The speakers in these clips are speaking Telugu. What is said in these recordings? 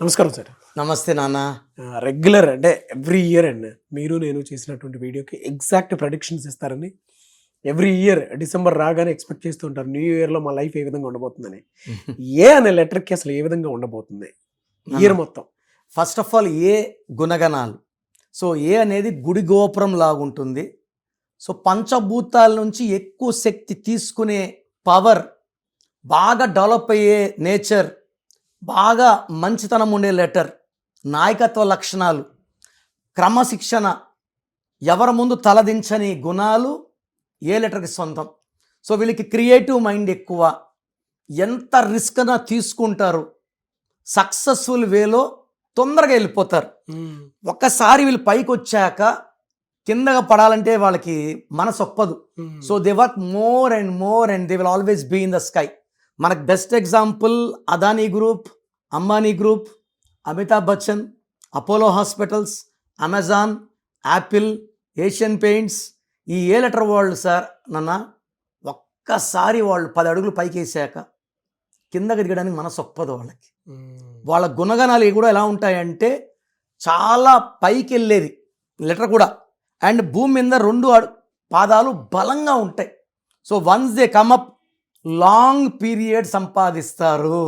నమస్కారం సార్. నమస్తే నాన్న. రెగ్యులర్ అంటే ఎవ్రీ ఇయర్ అండి మీరు నేను చేసినటువంటి వీడియోకి ఎగ్జాక్ట్ ప్రొడిక్షన్స్ ఇస్తారని ఎవ్రీ ఇయర్ డిసెంబర్ రాగానే ఎక్స్పెక్ట్ చేస్తూ ఉంటారు న్యూ ఇయర్లో మా లైఫ్ ఏ విధంగా ఉండబోతుందని. ఏ అనే లెటర్కి అసలు ఏ విధంగా ఉండబోతుంది ఇయర్ మొత్తం? ఫస్ట్ ఆఫ్ ఆల్ ఏ గుణగణాలు. సో ఏ అనేది గుడి గోపురం లాగుంటుంది. సో పంచభూతాల నుంచి ఎక్కువ శక్తి తీసుకునే పవర్, బాగా డెవలప్ అయ్యే నేచర్, బాగా మంచితనం ఉండే లెటర్, నాయకత్వ లక్షణాలు, క్రమశిక్షణ, ఎవరి ముందు తలదించని గుణాలు ఏ లెటర్కి సొంతం. సో వీళ్ళకి క్రియేటివ్ మైండ్ ఎక్కువ, ఎంత రిస్క్ అయినా తీసుకుంటారు, సక్సెస్ఫుల్ వేలో తొందరగా వెళ్ళిపోతారు. ఒక్కసారి వీళ్ళు పైకి వచ్చాక కిందగా పడాలంటే వాళ్ళకి మనసు ఒప్పదు. So they work more and more and they will always be in the sky. మనకు best example Adani group, Ambani group, Amitabh Bachchan, Apollo hospitals, Amazon, Apple, Asian paints. ఈ ఏ లెటర్ వాళ్ళు సార్ నాన్న ఒక్కసారి వాళ్ళు 10 అడుగులు పైకి వేసాక కిందకి దిగడానికి మనసు ఒప్పదు వాళ్ళకి. వాళ్ళ గుణగణాలు కూడా ఎలా ఉంటాయంటే చాలా పైకి వెళ్ళేది లెటర్ కూడా, అండ్ భూమి మీద 2 పాదాలు బలంగా ఉంటాయి. So once they come up long period సంపాదిస్తారు.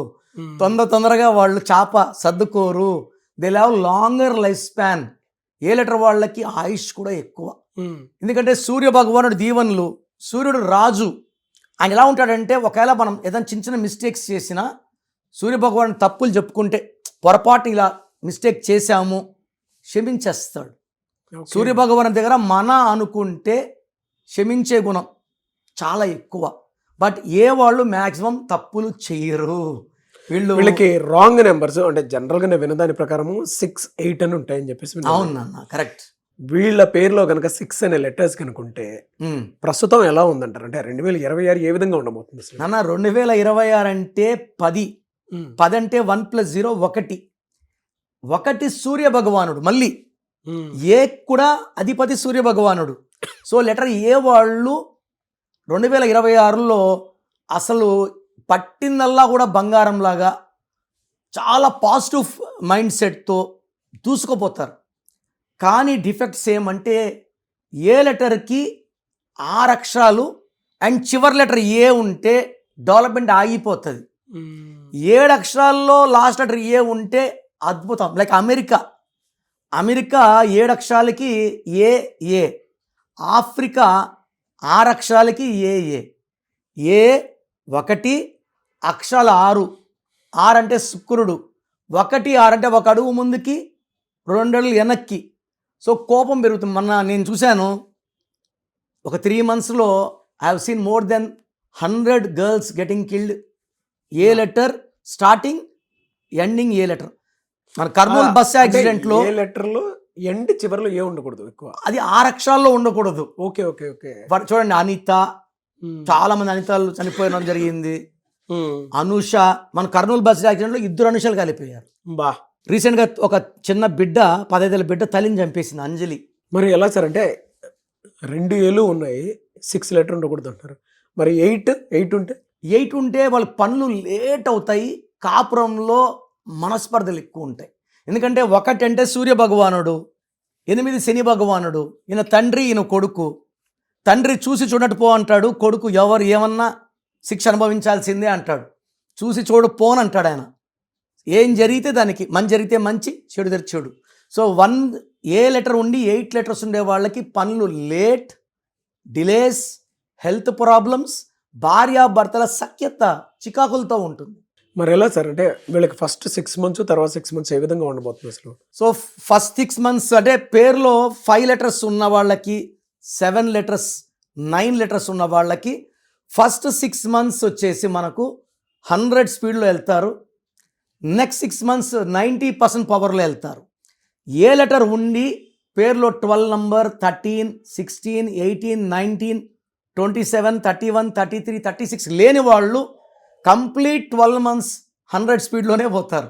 తొందరగా వాళ్ళు చాప సర్దుకోరు. They have longer life span. A letter వాళ్ళకి ఆయుష్ కూడా ఎక్కువ. ఎందుకంటే సూర్య భగవానుడు దీవెనలు, సూర్యుడు రాజు. ఆయన ఎలా ఉంటాడంటే ఒకవేళ మనం ఏదైనా చిన్న మిస్టేక్స్ చేసినా సూర్య భగవానుడు తప్పులు చెప్పుకుంటే పొరపాటు ఇలా మిస్టేక్ చేశాము క్షమించేస్తాడు. సూర్య భగవాను దగ్గర మన అనుకుంటే క్షమించే గుణం చాలా ఎక్కువ. బట్ ఏ వాళ్ళు మ్యాక్సిమం తప్పులు చేయరు. వీళ్ళకి రాంగ్ నెంబర్స్ అంటే జనరల్గా నేను వినదాని ప్రకారం 6, 8 అని ఉంటాయని చెప్పేసి. అవునన్నా, కరెక్ట్. వీళ్ళ పేరులో కనుక 6 అనే లెటర్స్ కనుకుంటే ప్రస్తుతం ఎలా ఉందంటారు? అంటే 2026 ఏ విధంగా ఉండబోతుంది నాన్న? 2026 అంటే 10 అంటే 1 + 0 1. 1 సూర్య భగవానుడు, మళ్ళీ ఏ కూడా అధిపతి సూర్య భగవానుడు. సో లెటర్ ఏ వాళ్ళు 2026లో అసలు పట్టిందల్లా కూడా బంగారంలాగా చాలా పాజిటివ్ మైండ్ సెట్తో దూసుకుపోతారు. కానీ డిఫెక్ట్స్ ఏమంటే ఏ లెటర్కి 6 అక్షరాలు అండ్ చివరి లెటర్ ఏ ఉంటే డెవలప్మెంట్ ఆగిపోతుంది. 7 అక్షరాల్లో లాస్ట్ లెటర్ ఏ ఉంటే అద్భుతం. లైక్ అమెరికా 7 అక్షరాలకి ఏ. ఆఫ్రికా 6 అక్షరాలకి ఏ 1 అక్షరాలు 6 అంటే శుక్రుడు, 1 6 అంటే 1 అడుగు ముందుకి 2 అడుగులు వెనక్కి. సో కోపం పెరుగుతుంది. మొన్న నేను చూశాను, ఒక 3 monthsలో I have seen more than 100 girls getting killed. A letter starting ending A letter. మన కర్నూలు బస్ యాక్సిడెంట్లో ఏ లెటర్లో ఎండ్ చివరిలో ఏ ఉండకూడదు ఎక్కువ, అది 6 అక్షరాల్లో ఉండకూడదు. ఓకే. చూడండి, అనిత, చాలా మంది అనితలు చనిపోయడం జరిగింది. అనుష, మన కర్నూలు బస్ యాక్సిడెంట్లో 2 అనుషాలు కలిపోయారు. రీసెంట్గా ఒక చిన్న బిడ్డ, 15 ఏళ్ళ బిడ్డ తల్లిని చంపేసింది, అంజలి. మరి ఎలా సార్ అంటే 2 ఏళ్ళు ఉన్నాయి, 6 లెటర్ ఉండకూడదు అంటారు. మరి 8 ఉంటే వాళ్ళ పనులు లేట్ అవుతాయి. కాపురంలో మనస్పర్ధలు ఎక్కువ ఉంటాయి. ఎందుకంటే 1 అంటే సూర్య భగవానుడు, 8 శని భగవానుడు. ఈయన తండ్రి, ఈయన కొడుకు. తండ్రి చూసి చూడట్టు పో అంటాడు, కొడుకు ఎవరు ఏమన్నా శిక్ష అనుభవించాల్సిందే అంటాడు. చూసి చూడు పోను అంటాడు ఆయన. ఏం జరిగితే దానికి, మంచి జరిగితే మంచి, చెడు జరిగితే చెడు. సో ఏ లెటర్ ఉండి 8 లెటర్స్ ఉండే వాళ్ళకి పనులు లేట్, డిలేస్, హెల్త్ ప్రాబ్లమ్స్, భార్యాభర్తల సఖ్యత చికాకులతో ఉంటుంది. మరి ఎలా సార్ అంటే వీళ్ళకి ఫస్ట్ 6 months తర్వాత 6 months ఏ విధంగా ఉండబోతుంది అసలు? సో ఫస్ట్ 6 months అంటే పేరులో 5 లెటర్స్ ఉన్న వాళ్ళకి, 7 లెటర్స్, 9 లెటర్స్ ఉన్న వాళ్ళకి ఫస్ట్ 6 months వచ్చేసి మనకు 100 స్పీడ్లో వెళ్తారు. నెక్స్ట్ 6 months 90% పవర్లో వెళ్తారు. ఏ లెటర్ ఉండి పేరులో 12 నంబర్, 13, 16, 18, 19, 27, 31, 33, 36 లేని వాళ్ళు కంప్లీట్ 12 months 100 స్పీడ్లోనే పోతారు.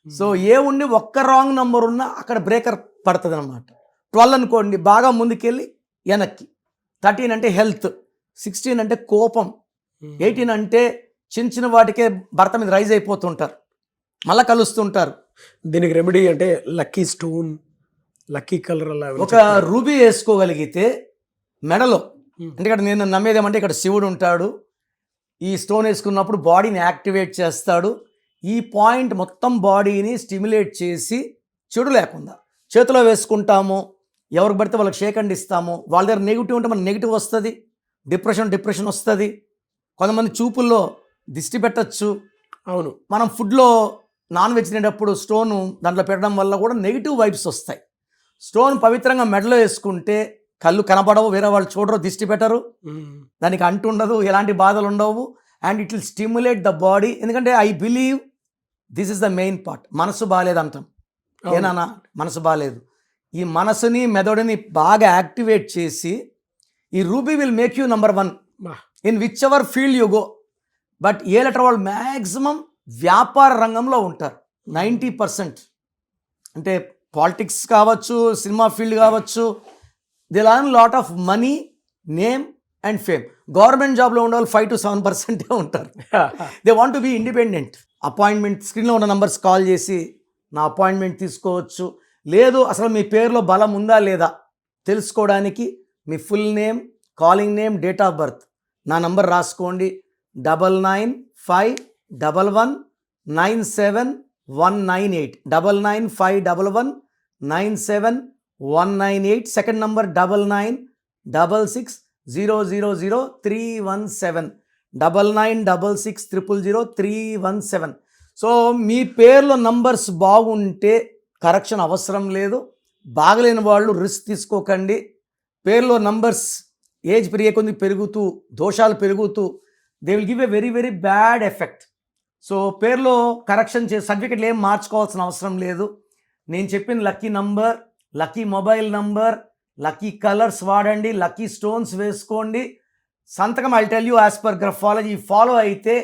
సో ఏ ఉండి ఒక్క రాంగ్ నంబర్ ఉన్నా అక్కడ బ్రేకర్ పడుతుంది అనమాట. 12 అనుకోండి, బాగా ముందుకెళ్ళి వెనక్కి. 13 అంటే హెల్త్, 16 అంటే కోపం, 18 అంటే చిన్న వాటికే భర్త మీద రైజ్ అయిపోతుంటారు, మళ్ళీ కలుస్తుంటారు. దీనికి రెమెడీ అంటే లక్కీ స్టోన్, లక్కీ కలర్ అలా ఏమైనా ఒక చెప్తారా? రూబీ వేసుకోగలిగితే మెడలో, Hmm. అంటే ఇక్కడ నేను నమ్మేది ఏమంటే ఇక్కడ శివుడు ఉంటాడు, ఈ స్టోన్ వేసుకున్నప్పుడు బాడీని యాక్టివేట్ చేస్తాడు, ఈ పాయింట్ మొత్తం బాడీని స్టిమ్యులేట్ చేసి చెడు లేకుండా చేతిలో వేసుకుంటాము, ఎవరికి పడితే వాళ్ళకి షేక్ హ్యాండ్ ఇస్తాము, వాళ్ళ దగ్గర నెగిటివ్ ఉంటే మనకు నెగిటివ్ వస్తుంది, డిప్రెషన్ వస్తుంది, కొంతమంది చూపుల్లో దిష్టి పెట్టచ్చు, అవును. మనం ఫుడ్లో నాన్ వెజ్ తినేటప్పుడు స్టోన్ దాంట్లో పెట్టడం వల్ల కూడా నెగిటివ్ వైబ్స్ వస్తాయి. స్టోన్ పవిత్రంగా మెడలో వేసుకుంటే కళ్ళు కనపడవు, వేరే వాళ్ళు చూడరు, దిష్టి పెట్టరు, దానికి అంటుండదు, ఎలాంటి బాధలు ఉండవు, and it will stimulate the body. ఎందుకంటే I believe this is the main part. మనసు బాగాలేదు అంటాం, ఏనా మనసు బాగాలేదు, ఈ మనసుని మెదడుని బాగా యాక్టివేట్ చేసి ఈ ruby will make you number 1 in whichever field you go. But A letter వాళ్ళు మ్యాక్సిమం వ్యాపార రంగంలో ఉంటారు 90%. అంటే పాలిటిక్స్ కావచ్చు, సినిమా ఫీల్డ్ కావచ్చు, they learn lot of money, name and fame. Government జాబ్లో ఉండే వాళ్ళు 5 to 7% ఉంటారు. They want to be independent. Appointment స్క్రీన్లో ఉన్న నంబర్స్ కాల్ చేసి నా అపాయింట్మెంట్ తీసుకోవచ్చు. లేదు అసలు మీ పేరులో బలం ఉందా లేదా తెలుసుకోవడానికి మీ full name, calling name, date of birth, నా నంబర్ రాసుకోండి 9951197198 9951197198. Second number 9966000317 9966000317. సో మీ పేర్లో నంబర్స్ బాగుంటే కరెక్షన్ అవసరం లేదు. బాగలేని వాళ్ళు రిస్క్ తీసుకోకండి. పేర్లో నంబర్స్ ఏజ్ పెరిగే కొద్ది పెరుగుతూ, దోషాలు పెరుగుతూ, they will give a very very bad effect. So పేర్లో కరెక్షన్ సర్టిఫికెట్లు ఏం మార్చుకోవాల్సిన అవసరం లేదు. నేను చెప్పిన lucky number, lucky mobile number, lucky colours వాడండి, లక్కీ స్టోన్స్ వేసుకోండి. సంతకం I tell you as per graphology follow అయితే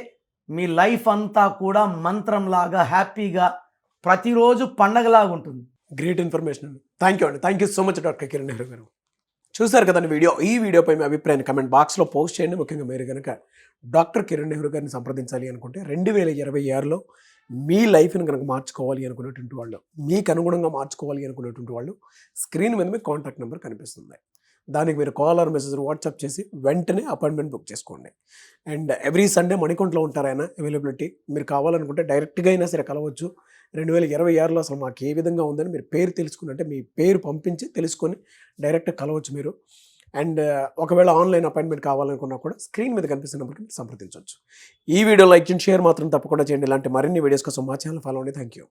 మీ లైఫ్ అంతా కూడా మంత్రంలాగా హ్యాపీగా ప్రతిరోజు పండగలాగా ఉంటుంది. గ్రేట్ ఇన్ఫర్మేషన్ అండి. థ్యాంక్ యూ అండి. Thank you so much doctor Kiran Nehru గారు. చూసారు కదండి వీడియో. ఈ వీడియోపై మీ అభిప్రాయాన్ని కమెంట్ బాక్స్లో పోస్ట్ చేయండి. ముఖ్యంగా మీరు కనుక డాక్టర్ కిరణ్ నెహ్రూ గారిని సంప్రదించాలి అనుకుంటే 2026లో మీ లైఫ్ని కనుక మార్చుకోవాలి అనుకునేటువంటి వాళ్ళు, మీకు అనుగుణంగా మార్చుకోవాలి అనుకునేటువంటి వాళ్ళు స్క్రీన్ మీద మీకు కాంటాక్ట్ నెంబర్ కనిపిస్తుంది. దానికి మీరు కాల్ ఆర్ మెసేజ్ వాట్సాప్ చేసి వెంటనే అపాయింట్మెంట్ బుక్ చేసుకోండి. అండ్ ఎవ్రీ సండే మణికొండలో ఉంటారు ఆయన అవైలబిలిటీ. మీరు కావాలనుకుంటే డైరెక్ట్గా అయినా సరే కలవచ్చు. 2026లో అసలు మాకు ఏ విధంగా ఉందని మీరు పేరు తెలుసుకున్నట్టే మీ పేరు పంపించి తెలుసుకొని డైరెక్ట్ కలవచ్చు మీరు. అండ్ ఒకవేళ ఆన్లైన్ అపాయింట్మెంట్ కావాలనుకున్నా కూడా స్క్రీన్ మీద కనిపిస్తున్న నెంబర్కి మీరు సంప్రదించవచ్చు. ఈ వీడియో లైక్ చేయండి, షేర్ మాత్రం తప్పకుండా చేయండి. ఇలాంటి మరిన్ని వీడియోస్ కోసం మా ఛానల్ ఫాలో అవ్వండి. Thank you.